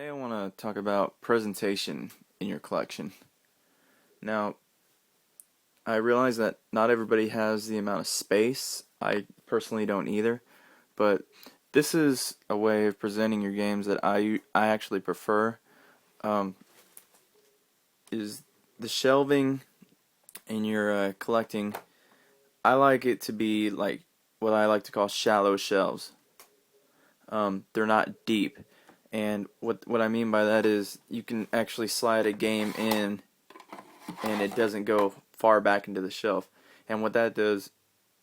Today I want to talk about presentation in your collection. Now, I realize that not everybody has the amount of space. I personally don't either, but this is a way of presenting your games that I actually prefer. Um, is the shelving in your collecting. I like it to be like what I like to call shallow shelves. They're not deep. And what I mean by that is you can actually slide a game in and it doesn't go far back into the shelf. And what that does,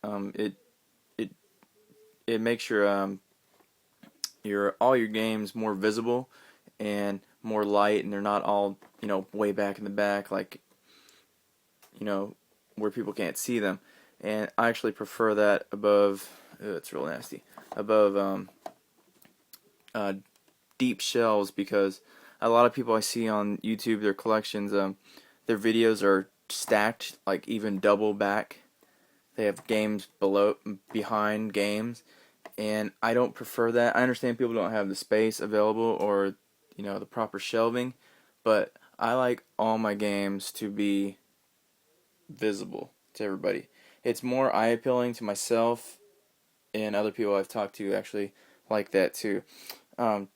it it it makes your all your games more visible and more light, and they're not all way back in the back like you know where people can't see them. And I actually prefer that above. It's real nasty. Above uh, deep shelves, because a lot of people I see on YouTube, their collections, their videos are stacked like even double back. They have games behind games, and I don't prefer that. I understand people don't have the space available or the proper shelving, but I like all my games to be visible to everybody. It's more eye appealing to myself, and other people I've talked to actually like that too. Um,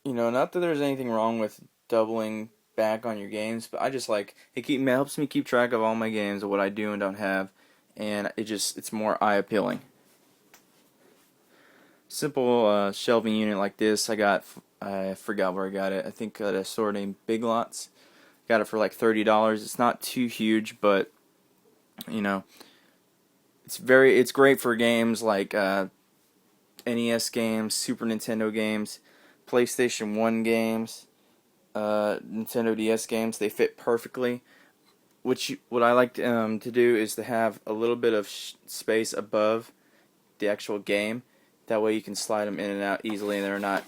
Not that there's anything wrong with doubling back on your games, but I just like it helps me keep track of all my games, of what I do and don't have, and it's more eye appealing. Simple shelving unit like this, I forgot where I got it. I think at a store named Big Lots. Got it for like $30. It's not too huge, but you know, it's great for games like NES games, Super Nintendo games, PlayStation 1 games, Nintendo DS games. They fit perfectly. What I like to do is to have a little bit of space above the actual game. That way you can slide them in and out easily, and they're not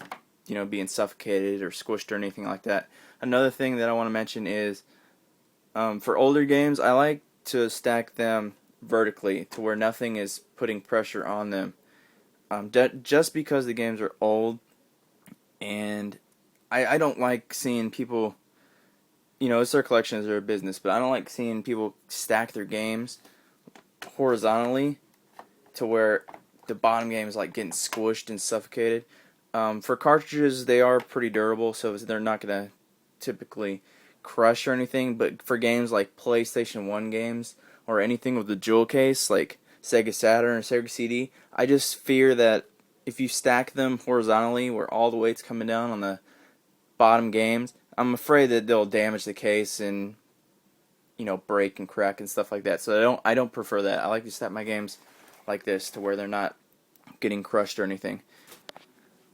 being suffocated or squished or anything like that. Another thing that I want to mention is for older games, I like to stack them vertically to where nothing is putting pressure on them. Just because the games are old, and I don't like seeing people, it's their collection, it's their business, but I don't like seeing people stack their games horizontally to where the bottom game is like getting squished and suffocated. For cartridges, they are pretty durable, so they're not going to typically crush or anything, but for games like PlayStation 1 games or anything with the jewel case, like Sega Saturn or Sega CD, I just fear that if you stack them horizontally where all the weight's coming down on the bottom games, I'm afraid that they'll damage the case and break and crack and stuff like that. So I don't prefer that. I like to stack my games like this to where they're not getting crushed or anything.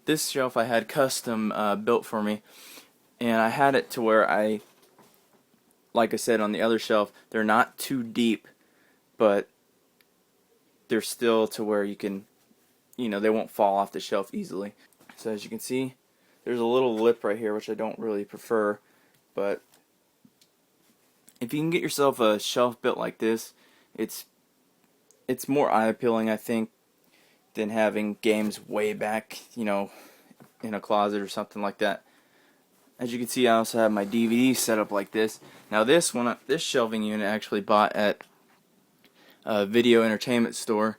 This shelf I had custom built for me, and I had it to where like I said on the other shelf, they're not too deep, but they're still to where you can, they won't fall off the shelf easily. So as you can see, there's a little lip right here, which I don't really prefer, but if you can get yourself a shelf built like this, it's more eye appealing, I think, than having games way back, in a closet or something like that. As you can see, I also have my DVD set up like this. Now this shelving unit I actually bought at a video entertainment store.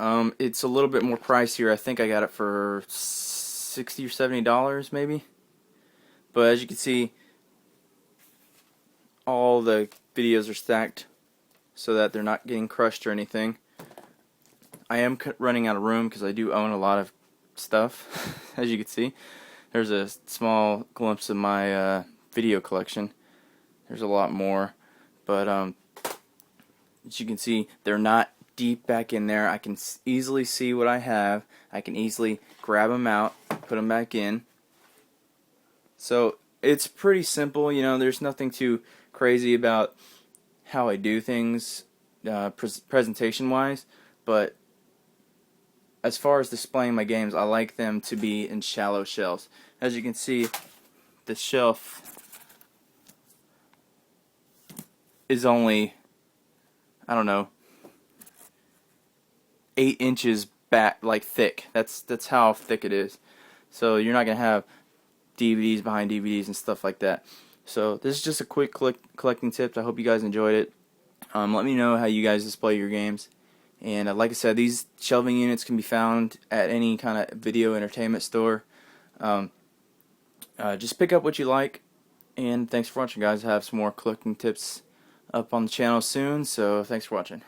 It's a little bit more pricier. I think I got it for $60 or $70 maybe. But as you can see, all the videos are stacked so that they're not getting crushed or anything. I am running out of room because I do own a lot of stuff. As you can see, there's a small glimpse of my video collection. There's a lot more, but as you can see, they're not deep back in there. I can easily see what I have. I can easily grab them out, put them back in. So it's pretty simple. There's nothing too crazy about how I do things presentation-wise, but as far as displaying my games, I like them to be in shallow shelves. As you can see, the shelf is only, I don't know, 8 inches back, like thick. That's how thick it is. so you're not gonna have DVDs behind DVDs and stuff like that. So this is just a quick collecting tip. I hope you guys enjoyed it. Let me know how you guys display your games. And like I said, these shelving units can be found at any kind of video entertainment store. Um, just pick up what you like. And thanks for watching, guys. I have some more collecting tips up on the channel soon. So thanks for watching.